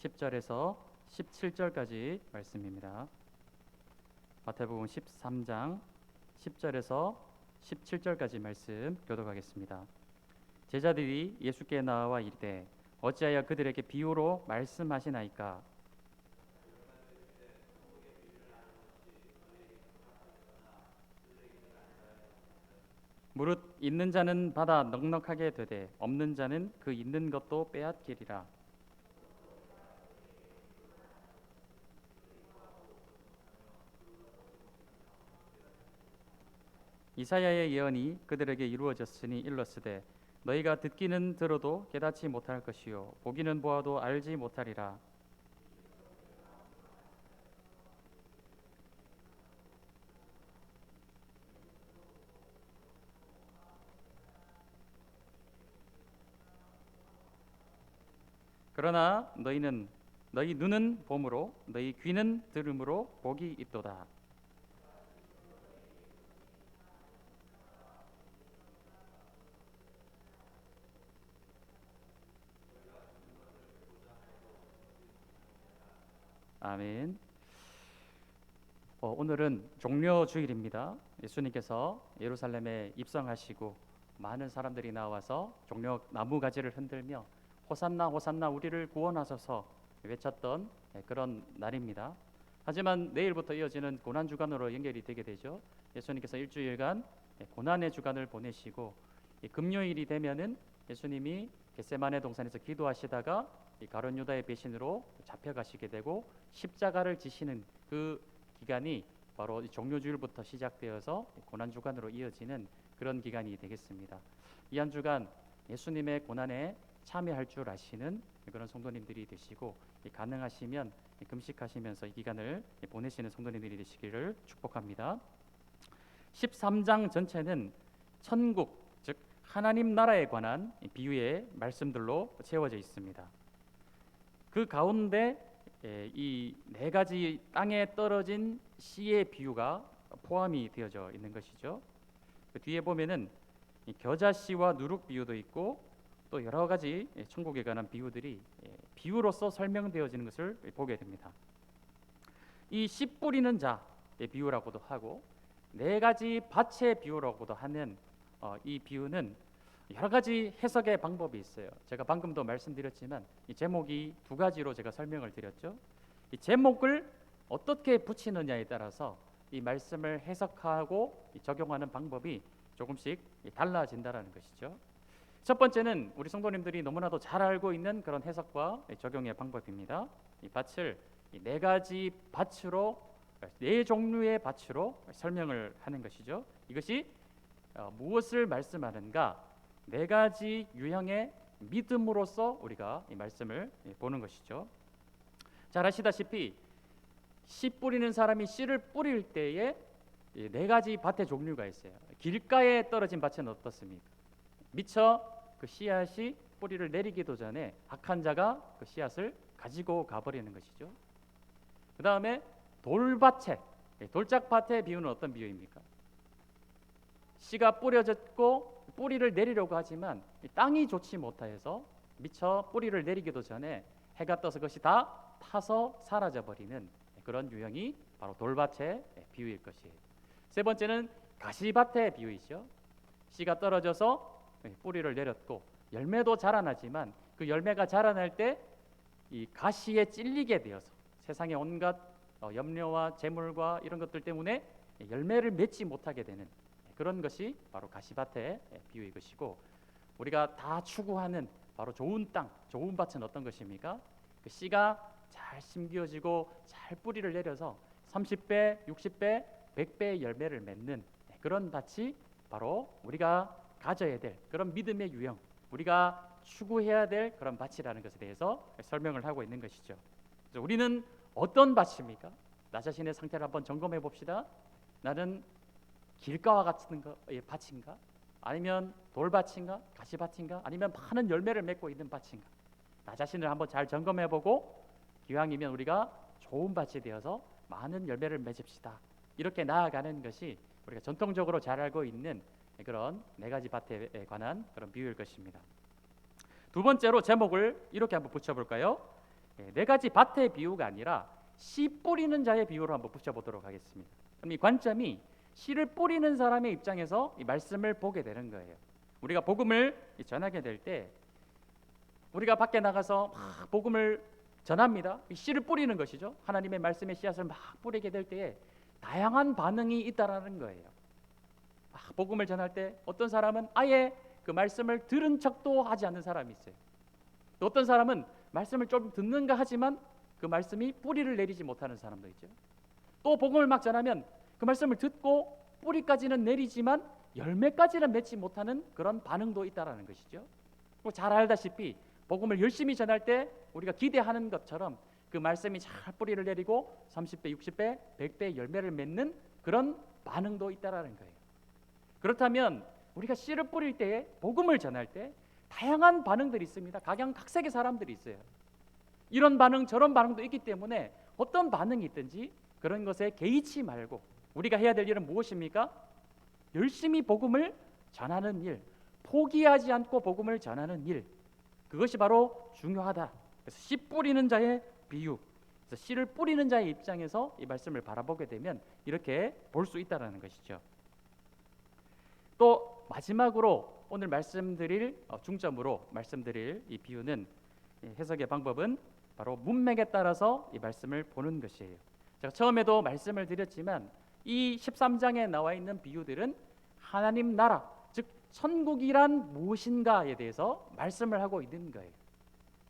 10절에서 17절까지 말씀입니다. 마태복음 13장 10절에서 17절까지 말씀 교독하겠습니다. 제자들이 예수께 나와 이르되 어찌하여 그들에게 비유로 말씀하시나이까? 무릇 있는 자는 받아 넉넉하게 되되 없는 자는 그 있는 것도 빼앗기리라. 이사야의 예언이 그들에게 이루어졌으니 일렀으되 너희가 듣기는 들어도 깨닫지 못할 것이요 보기는 보아도 알지 못하리라. 그러나 너희 눈은 봄으로 너희 귀는 들음으로 복이 있도다. 아멘. 오늘은 종려주일입니다. 예수님께서 예루살렘에 입성하시고 많은 사람들이 나와서 종려 나무가지를 흔들며 호산나 호산나 우리를 구원하소서 외쳤던 그런 날입니다. 하지만 내일부터 이어지는 고난주간으로 연결이 되게 되죠. 예수님께서 일주일간 고난의 주간을 보내시고 금요일이 되면은 예수님이 겟세마네 동산에서 기도하시다가 가룟 유다의 배신으로 잡혀가시게 되고 십자가를 지시는 그 기간이 바로 종료주일부터 시작되어서 고난주간으로 이어지는 그런 기간이 되겠습니다. 이 한 주간 예수님의 고난에 참여할 줄 아시는 그런 성도님들이 되시고 가능하시면 금식하시면서 이 기간을 보내시는 성도님들이 되시기를 축복합니다. 13장 전체는 천국, 즉 하나님 나라에 관한 비유의 말씀들로 채워져 있습니다. 그 가운데 이 네 가지 땅에 떨어진 씨의 비유가 포함이 되어져 있는 것이죠. 그 뒤에 보면은 겨자씨와 누룩 비유도 있고 또 여러 가지 천국에 관한 비유들이 비유로서 설명되어지는 것을 보게 됩니다. 이 씨 뿌리는 자의 비유라고도 하고 네 가지 밭의 비유라고도 하는 이 비유는 여러 가지 해석의 방법이 있어요. 제가 방금도 말씀드렸지만 이 제목이 두 가지로 제가 설명을 드렸죠. 이 제목을 어떻게 붙이느냐에 따라서 이 말씀을 해석하고 적용하는 방법이 조금씩 달라진다라는 것이죠. 첫 번째는 우리 성도님들이 너무나도 잘 알고 있는 그런 해석과 적용의 방법입니다. 이 밭을 네 가지 밭으로 네 종류의 밭으로 설명을 하는 것이죠. 이것이 무엇을 말씀하는가? 네 가지 유형의 믿음으로써 우리가 이 말씀을 보는 것이죠. 잘 아시다시피 씨 뿌리는 사람이 씨를 뿌릴 때에 네 가지 밭의 종류가 있어요. 길가에 떨어진 밭은 어떻습니까? 미처 그 씨앗이 뿌리를 내리기도 전에 악한 자가 그 씨앗을 가지고 가버리는 것이죠. 그 다음에 돌밭에 돌짝밭의 비유는 어떤 비유입니까? 씨가 뿌려졌고 뿌리를 내리려고 하지만 땅이 좋지 못해서 미처 뿌리를 내리기도 전에 해가 떠서 그것이 다 타서 사라져버리는 그런 유형이 바로 돌밭의 비유일 것이에요. 세 번째는 가시밭의 비유이죠. 씨가 떨어져서 뿌리를 내렸고 열매도 자라나지만 그 열매가 자라날 때 이 가시에 찔리게 되어서 세상의 온갖 염려와 재물과 이런 것들 때문에 열매를 맺지 못하게 되는 그런 것이 바로 가시밭의 비유일 것이고 우리가 다 추구하는 바로 좋은 땅, 좋은 밭은 어떤 것입니까? 그 씨가 잘 심겨지고 잘 뿌리를 내려서 30배, 60배, 100배의 열매를 맺는 그런 밭이 바로 우리가 가져야 될 그런 믿음의 유형, 우리가 추구해야 될 그런 밭이라는 것에 대해서 설명을 하고 있는 것이죠. 그래서 우리는 어떤 밭입니까? 나 자신의 상태를 한번 점검해 봅시다. 나는 길가와 같은 밭인가? 아니면 돌밭인가? 가시밭인가? 아니면 많은 열매를 맺고 있는 밭인가? 나 자신을 한번 잘 점검해보고 기왕이면 우리가 좋은 밭이 되어서 많은 열매를 맺읍시다. 이렇게 나아가는 것이 우리가 전통적으로 잘 알고 있는 그런 네 가지 밭에 관한 그런 비유일 것입니다. 두 번째로 제목을 이렇게 한번 붙여볼까요? 네 가지 밭의 비유가 아니라 씨 뿌리는 자의 비유로 한번 붙여보도록 하겠습니다. 그럼 이 관점이 씨를 뿌리는 사람의 입장에서 이 말씀을 보게 되는 거예요. 우리가 복음을 전하게 될 때 우리가 밖에 나가서 막 복음을 전합니다. 이 씨를 뿌리는 것이죠. 하나님의 말씀의 씨앗을 막 뿌리게 될 때에 다양한 반응이 있다라는 거예요. 막 복음을 전할 때 어떤 사람은 아예 그 말씀을 들은 척도 하지 않는 사람이 있어요. 또 어떤 사람은 말씀을 좀 듣는가 하지만 그 말씀이 뿌리를 내리지 못하는 사람도 있죠. 또 복음을 막 전하면 그 말씀을 듣고 뿌리까지는 내리지만 열매까지는 맺지 못하는 그런 반응도 있다라는 것이죠. 잘 알다시피 복음을 열심히 전할 때 우리가 기대하는 것처럼 그 말씀이 잘 뿌리를 내리고 30배, 60배, 100배 열매를 맺는 그런 반응도 있다라는 거예요. 그렇다면 우리가 씨를 뿌릴 때에 복음을 전할 때 다양한 반응들이 있습니다. 각양각색의 사람들이 있어요. 이런 반응 저런 반응도 있기 때문에 어떤 반응이 있든지 그런 것에 개의치 말고 우리가 해야 될 일은 무엇입니까? 열심히 복음을 전하는 일, 포기하지 않고 복음을 전하는 일, 그것이 바로 중요하다. 그래서 씨 뿌리는 자의 비유, 그래서 씨를 뿌리는 자의 입장에서 이 말씀을 바라보게 되면 이렇게 볼 수 있다는 것이죠. 또 마지막으로 오늘 중점으로 말씀드릴 이 비유는, 해석의 방법은 바로 문맥에 따라서 이 말씀을 보는 것이에요. 제가 처음에도 말씀을 드렸지만 이 13장에 나와 있는 비유들은 하나님 나라, 즉 천국이란 무엇인가에 대해서 말씀을 하고 있는 거예요.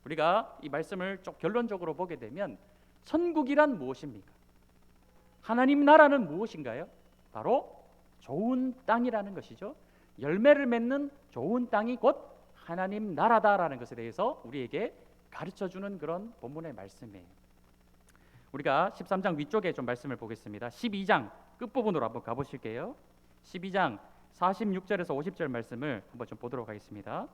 우리가 이 말씀을 좀 결론적으로 보게 되면 천국이란 무엇입니까? 하나님 나라는 무엇인가요? 바로 좋은 땅이라는 것이죠. 열매를 맺는 좋은 땅이 곧 하나님 나라다라는 것에 대해서 우리에게 가르쳐주는 그런 본문의 말씀이에요. 우리가 13장 위쪽에 좀 말씀을 보겠습니다. 12장 끝부분으로 한번 가보실게요. 12장 46절에서 50절 말씀을 한번 좀 보도록 하겠습니다.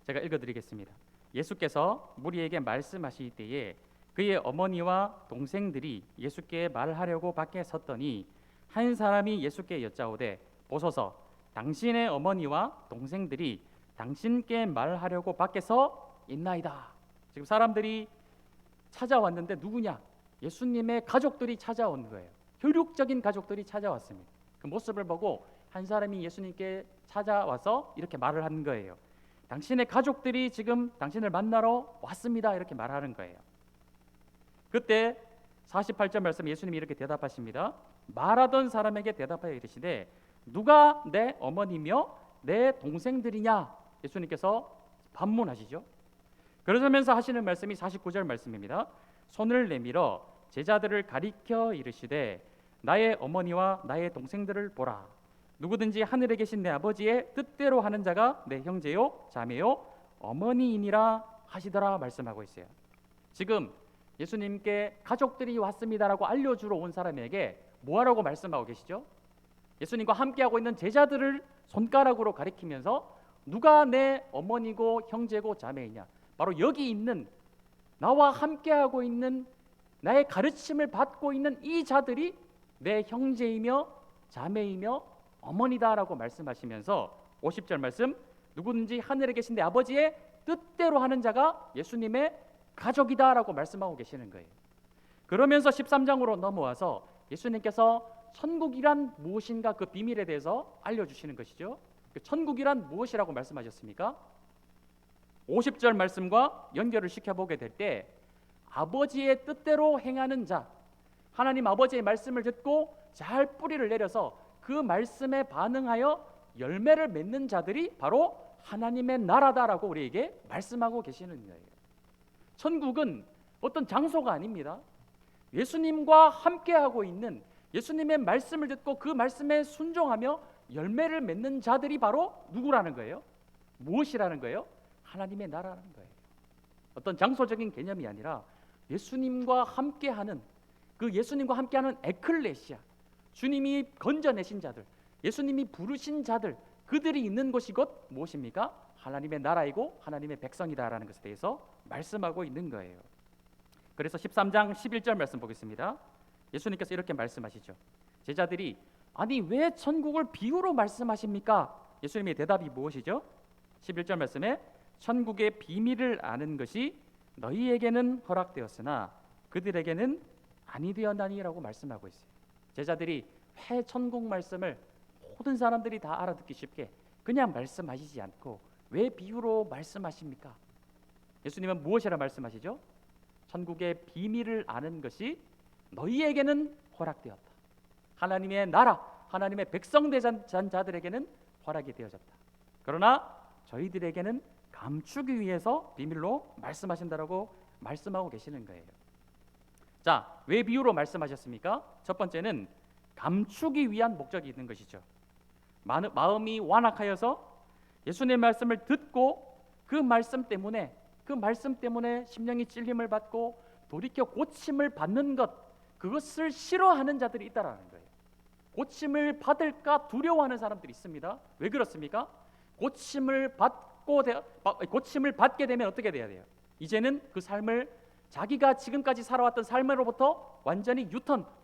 제가 읽어드리겠습니다. 예수께서 무리에게 말씀하실 때에 그의 어머니와 동생들이 예수께 말하려고 밖에 섰더니 한 사람이 예수께 여짜오되 보소서, 당신의 어머니와 동생들이 당신께 말하려고 밖에서 있나이다. 지금 사람들이 찾아왔는데 누구냐? 예수님의 가족들이 찾아온 거예요. 혈육적인 가족들이 찾아왔습니다. 그 모습을 보고 한 사람이 예수님께 찾아와서 이렇게 말을 하는 거예요. 당신의 가족들이 지금 당신을 만나러 왔습니다. 이렇게 말하는 거예요. 그때 48절 말씀 예수님이 이렇게 대답하십니다. 말하던 사람에게 대답하여 이르시되 누가 내 어머니며 내 동생들이냐? 예수님께서 반문하시죠. 그러면서 하시는 말씀이 49절 말씀입니다. 손을 내밀어 제자들을 가리켜 이르시되 나의 어머니와 나의 동생들을 보라. 누구든지 하늘에 계신 내 아버지의 뜻대로 하는 자가 내 형제요 자매요 어머니이니라 하시더라 말씀하고 있어요. 지금 예수님께 가족들이 왔습니다라고 알려주러 온 사람에게 뭐하라고 말씀하고 계시죠? 예수님과 함께하고 있는 제자들을 손가락으로 가리키면서 누가 내 어머니고 형제고 자매이냐? 바로 여기 있는 나와 함께하고 있는 나의 가르침을 받고 있는 이 자들이 내 형제이며 자매이며 어머니다라고 말씀하시면서 50절 말씀 누구든지 하늘에 계신 내 아버지의 뜻대로 하는 자가 예수님의 가족이다라고 말씀하고 계시는 거예요. 그러면서 13장으로 넘어와서 예수님께서 천국이란 무엇인가 그 비밀에 대해서 알려주시는 것이죠. 천국이란 무엇이라고 말씀하셨습니까? 50절 말씀과 연결을 시켜보게 될 때 아버지의 뜻대로 행하는 자, 하나님 아버지의 말씀을 듣고 잘 뿌리를 내려서 그 말씀에 반응하여 열매를 맺는 자들이 바로 하나님의 나라다라고 우리에게 말씀하고 계시는 거예요. 천국은 어떤 장소가 아닙니다. 예수님과 함께하고 있는 예수님의 말씀을 듣고 그 말씀에 순종하며 열매를 맺는 자들이 바로 누구라는 거예요? 무엇이라는 거예요? 하나님의 나라라는 거예요. 어떤 장소적인 개념이 아니라 예수님과 함께하는 그 예수님과 함께하는 에클레시아, 주님이 건져내신 자들, 예수님이 부르신 자들, 그들이 있는 곳이 곧 무엇입니까? 하나님의 나라이고 하나님의 백성이다라는 것에 대해서 말씀하고 있는 거예요. 그래서 13장 11절 말씀 보겠습니다. 예수님께서 이렇게 말씀하시죠. 제자들이 아니 왜 천국을 비유로 말씀하십니까? 예수님의 대답이 무엇이죠? 11절 말씀에 천국의 비밀을 아는 것이 너희에게는 허락되었으나 그들에게는 아니 되었나니라고 말씀하고 있어요. 제자들이 회 천국 말씀을 모든 사람들이 다 알아듣기 쉽게 그냥 말씀하시지 않고 왜 비유로 말씀하십니까? 예수님은 무엇이라 말씀하시죠? 천국의 비밀을 아는 것이 너희에게는 허락되었다. 하나님의 나라, 하나님의 백성 되는 자들에게는 허락이 되어졌다. 그러나 저희들에게는 감추기 위해서 비밀로 말씀하신다라고 말씀하고 계시는 거예요. 자, 왜 비유로 말씀하셨습니까? 첫 번째는 감추기 위한 목적이 있는 것이죠. 마음이 완악하여서 예수님의 말씀을 듣고 그 말씀 때문에 심령이 찔림을 받고 돌이켜 고침을 받는 것, 그것을 싫어하는 자들이 있다라는 거예요. 고침을 받을까 두려워하는 사람들이 있습니다. 왜 그렇습니까? 고침을 받게 되면 어떻게 돼야 돼요? 이제는 그 삶을 자기가 지금까지 살아왔던 삶으로부터 완전히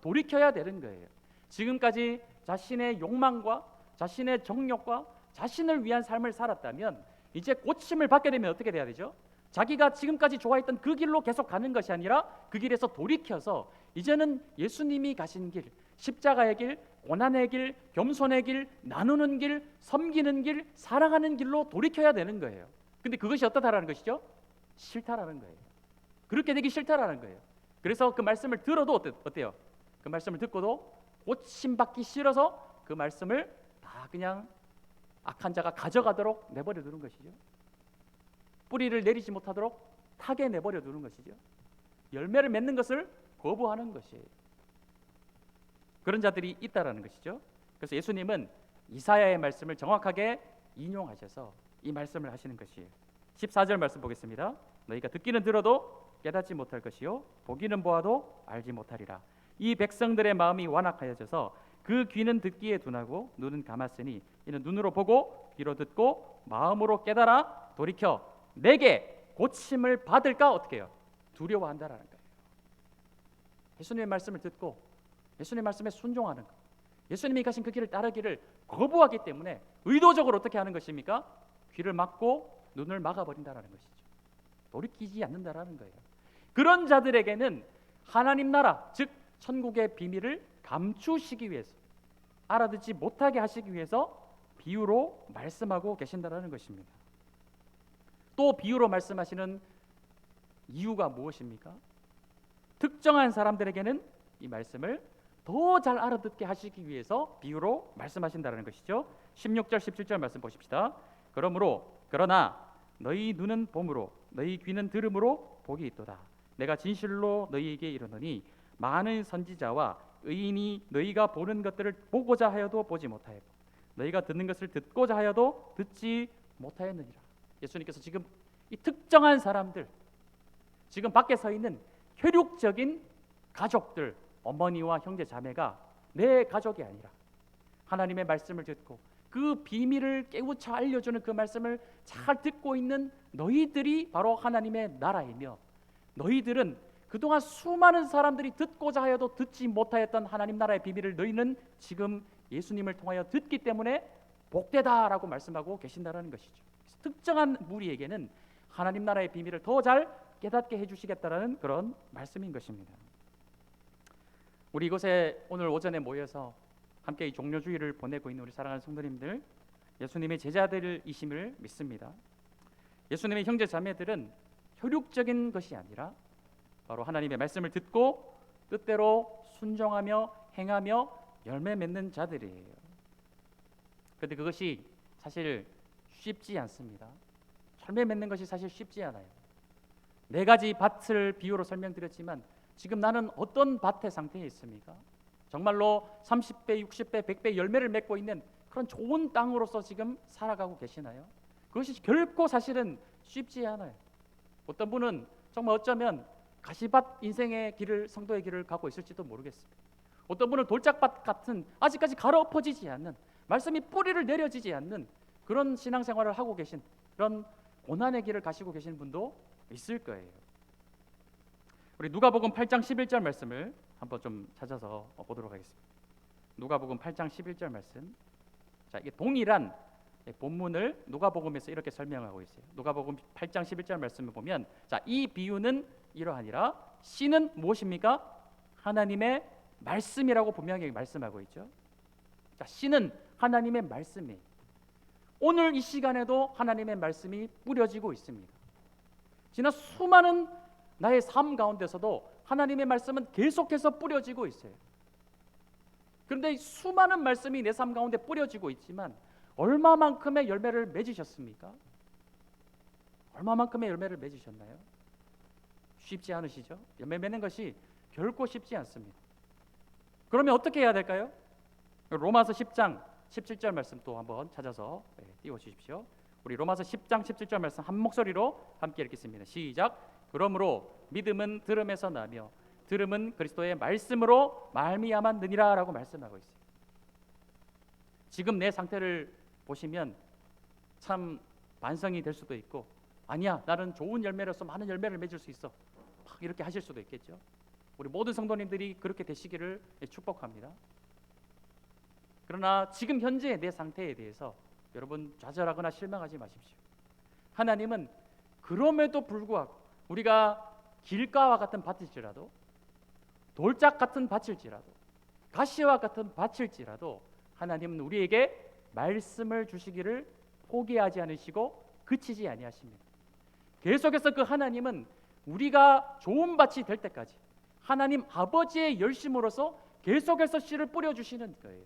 돌이켜야 되는 거예요. 지금까지 자신의 욕망과 자신의 정욕과 자신을 위한 삶을 살았다면 이제 고침을 받게 되면 어떻게 돼야 되죠? 자기가 지금까지 좋아했던 그 길로 계속 가는 것이 아니라 그 길에서 돌이켜서 이제는 예수님이 가신 길, 십자가의 길, 고난의 길, 겸손의 길, 나누는 길, 섬기는 길, 사랑하는 길로 돌이켜야 되는 거예요. 근데 그것이 어떻다라는 것이죠? 싫다라는 거예요. 그렇게 되기 싫다라는 거예요. 그래서 그 말씀을 들어도 어때요? 그 말씀을 듣고도 고침받기 싫어서 그 말씀을 다 그냥 악한 자가 가져가도록 내버려 두는 것이죠. 뿌리를 내리지 못하도록 타게 내버려 두는 것이죠. 열매를 맺는 것을 거부하는 것이에요. 그런 자들이 있다라는 것이죠. 그래서 예수님은 이사야의 말씀을 정확하게 인용하셔서 이 말씀을 하시는 것이에요. 14절 말씀 보겠습니다. 너희가 듣기는 들어도 깨닫지 못할 것이요 보기는 보아도 알지 못하리라. 이 백성들의 마음이 완악하여져서 그 귀는 듣기에 둔하고 눈은 감았으니 이는 눈으로 보고 귀로 듣고 마음으로 깨달아 돌이켜 내게 고침을 받을까 어떻게 해요? 두려워한다라는 거예요. 예수님의 말씀을 듣고 예수님의 말씀에 순종하는 것, 예수님이 가신 그 길을 따르기를 거부하기 때문에 의도적으로 어떻게 하는 것입니까? 귀를 막고 눈을 막아버린다라는 것이죠. 돌이키지 않는다라는 거예요. 그런 자들에게는 하나님 나라, 즉 천국의 비밀을 감추시기 위해서, 알아듣지 못하게 하시기 위해서 비유로 말씀하고 계신다라는 것입니다. 또 비유로 말씀하시는 이유가 무엇입니까? 특정한 사람들에게는 이 말씀을 더 잘 알아듣게 하시기 위해서 비유로 말씀하신다는 것이죠. 16절 17절 말씀 보십시다. 그러나 너희 눈은 봄으로 너희 귀는 들음으로 복이 있도다. 내가 진실로 너희에게 이르노니 많은 선지자와 의인이 너희가 보는 것들을 보고자 하여도 보지 못하였고 너희가 듣는 것을 듣고자 하여도 듣지 못하였느니라. 예수님께서 지금 이 특정한 사람들, 지금 밖에 서 있는 혈육적인 가족들, 어머니와 형제 자매가 내 가족이 아니라 하나님의 말씀을 듣고 그 비밀을 깨우쳐 알려주는 그 말씀을 잘 듣고 있는 너희들이 바로 하나님의 나라이며, 너희들은 그동안 수많은 사람들이 듣고자 하여도 듣지 못하였던 하나님 나라의 비밀을 너희는 지금 예수님을 통하여 듣기 때문에 복되다라고 말씀하고 계신다라는 것이죠. 특정한 무리에게는 하나님 나라의 비밀을 더 잘 깨닫게 해주시겠다라는 그런 말씀인 것입니다. 우리 이곳에 오늘 오전에 모여서 함께 이 종료주일을 보내고 있는 우리 사랑하는 성도님들, 예수님의 제자들이심을 믿습니다. 예수님의 형제 자매들은 혈육적인 것이 아니라 바로 하나님의 말씀을 듣고 뜻대로 순종하며 행하며 열매 맺는 자들이에요. 그런데 그것이 사실 쉽지 않습니다. 열매 맺는 것이 사실 쉽지 않아요. 네 가지 밭을 비유로 설명드렸지만 지금 나는 어떤 밭의 상태에 있습니까? 정말로 30배, 60배, 100배 열매를 맺고 있는 그런 좋은 땅으로서 지금 살아가고 계시나요? 그것이 결코 사실은 쉽지 않아요. 어떤 분은 정말 어쩌면 가시밭 인생의 길을, 성도의 길을 가고 있을지도 모르겠습니다. 어떤 분은 돌짝밭 같은 아직까지 갈아엎어지지 않는, 말씀이 뿌리를 내려지지 않는 그런 신앙생활을 하고 계신, 그런 고난의 길을 가시고 계신 분도 있을 거예요. 우리 누가복음 8장 11절 말씀을 한번 좀 찾아서 보도록 하겠습니다. 누가복음 8장 11절 말씀. 자, 이게 동일한 본문을 누가복음에서 이렇게 설명하고 있어요. 누가복음 8장 11절 말씀을 보면, 자, 이 비유는 이러하니라. 씨는 무엇입니까? 하나님의 말씀이라고 분명히 말씀하고 있죠. 자, 씨는 하나님의 말씀이, 오늘 이 시간에도 하나님의 말씀이 뿌려지고 있습니다. 지난 수많은 나의 삶 가운데서도 하나님의 말씀은 계속해서 뿌려지고 있어요. 그런데 수많은 말씀이 내 삶 가운데 뿌려지고 있지만 얼마만큼의 열매를 맺으셨습니까? 얼마만큼의 열매를 맺으셨나요? 쉽지 않으시죠? 열매 맺는 것이 결코 쉽지 않습니다. 그러면 어떻게 해야 될까요? 로마서 10장 17절 말씀 또 한번 찾아서 띄워주십시오. 우리 로마서 10장 17절 말씀 한 목소리로 함께 읽겠습니다. 시작. 그러므로 믿음은 들음에서 나며 들음은 그리스도의 말씀으로 말미암아 느니라 라고 말씀하고 있어요. 지금 내 상태를 보시면 참 반성이 될 수도 있고, 아니야, 나는 좋은 열매로서 많은 열매를 맺을 수 있어, 막 이렇게 하실 수도 있겠죠. 우리 모든 성도님들이 그렇게 되시기를 축복합니다. 그러나 지금 현재 내 상태에 대해서 여러분 좌절하거나 실망하지 마십시오. 하나님은 그럼에도 불구하고 우리가 길가와 같은 밭일지라도, 돌짝 같은 밭일지라도, 가시와 같은 밭일지라도 하나님은 우리에게 말씀을 주시기를 포기하지 않으시고 그치지 아니하십니다. 계속해서 그 하나님은 우리가 좋은 밭이 될 때까지 하나님 아버지의 열심으로서 계속해서 씨를 뿌려주시는 거예요.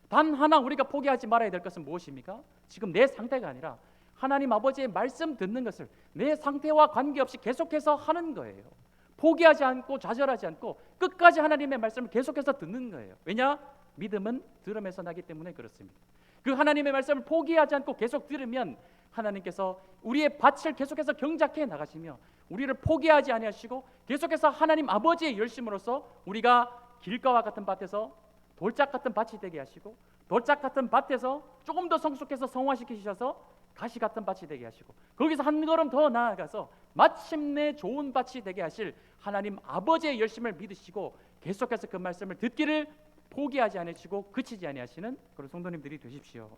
단 하나 우리가 포기하지 말아야 될 것은 무엇입니까? 지금 내 상태가 아니라 하나님 아버지의 말씀 듣는 것을 내 상태와 관계없이 계속해서 하는 거예요. 포기하지 않고 좌절하지 않고 끝까지 하나님의 말씀을 계속해서 듣는 거예요. 왜냐? 믿음은 들음에서 나기 때문에 그렇습니다. 그 하나님의 말씀을 포기하지 않고 계속 들으면 하나님께서 우리의 밭을 계속해서 경작해 나가시며 우리를 포기하지 아니하시고 계속해서 하나님 아버지의 열심으로써 우리가 길가와 같은 밭에서 돌짝 같은 밭이 되게 하시고, 돌짝 같은 밭에서 조금 더 성숙해서 성화시키셔서 가시 같은 밭이 되게 하시고, 거기서 한 걸음 더 나아가서 마침내 좋은 밭이 되게 하실 하나님 아버지의 열심을 믿으시고 계속해서 그 말씀을 듣기를 포기하지 않으시고 그치지 아니하시는 그런 성도님들이 되십시오.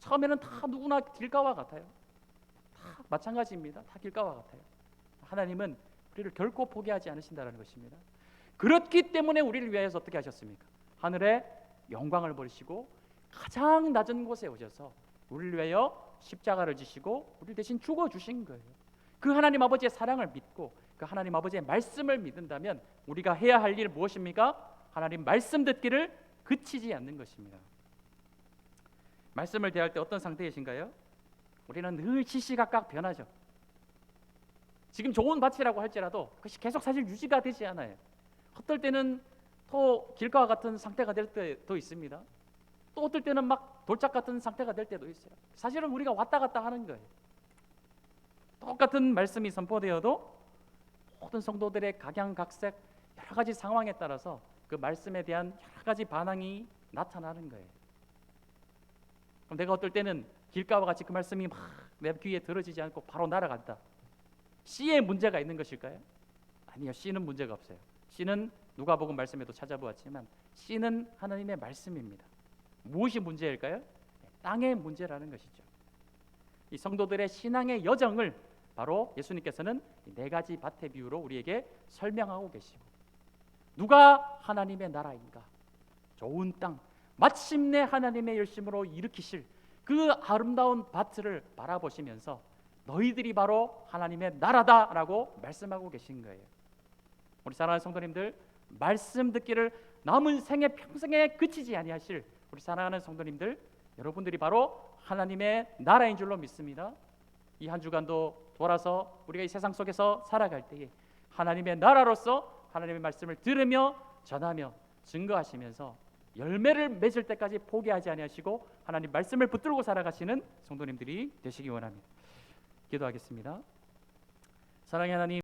처음에는 다 누구나 길가와 같아요. 다 마찬가지입니다. 다 길가와 같아요. 하나님은 우리를 결코 포기하지 않으신다는 것입니다. 그렇기 때문에 우리를 위하여서 어떻게 하셨습니까? 하늘에 영광을 버리시고 가장 낮은 곳에 오셔서 우리를 위하여 십자가를 지시고 우리 대신 죽어주신 거예요. 그 하나님 아버지의 사랑을 믿고 그 하나님 아버지의 말씀을 믿는다면 우리가 해야 할 일 무엇입니까? 하나님 말씀 듣기를 그치지 않는 것입니다. 말씀을 대할 때 어떤 상태이신가요? 우리는 늘 시시각각 변하죠. 지금 좋은 밭이라고 할지라도 그것이 계속 사실 유지가 되지 않아요. 어떨 때는 또 길가와 같은 상태가 될 때도 있습니다. 또 어떨 때는 막 돌짝 같은 상태가 될 때도 있어요. 사실은 우리가 왔다 갔다 하는 거예요. 똑같은 말씀이 선포되어도 모든 성도들의 각양각색 여러 가지 상황에 따라서 그 말씀에 대한 여러 가지 반응이 나타나는 거예요. 그럼 내가 어떨 때는 길가와 같이 그 말씀이 막 내 귀에 들어지지 않고 바로 날아간다. 씨에 문제가 있는 것일까요? 아니요, 씨는 문제가 없어요. 씨는 누가복음 말씀에도 찾아보았지만 씨는 하나님의 말씀입니다. 무엇이 문제일까요? 땅의 문제라는 것이죠. 이 성도들의 신앙의 여정을 바로 예수님께서는 네 가지 밭의 비유로 우리에게 설명하고 계시고, 누가 하나님의 나라인가? 좋은 땅, 마침내 하나님의 열심으로 일으키실 그 아름다운 밭을 바라보시면서 너희들이 바로 하나님의 나라다라고 말씀하고 계신 거예요. 우리 사랑하는 성도님들, 말씀 듣기를 남은 생애 평생에 그치지 아니하실 우리 사랑하는 성도님들, 여러분들이 바로 하나님의 나라인 줄로 믿습니다. 이 한 주간도 돌아서 우리가 이 세상 속에서 살아갈 때에 하나님의 나라로서 하나님의 말씀을 들으며 전하며 증거하시면서 열매를 맺을 때까지 포기하지 아니하시고 하나님 말씀을 붙들고 살아가시는 성도님들이 되시기 원합니다. 기도하겠습니다. 사랑의 하나님,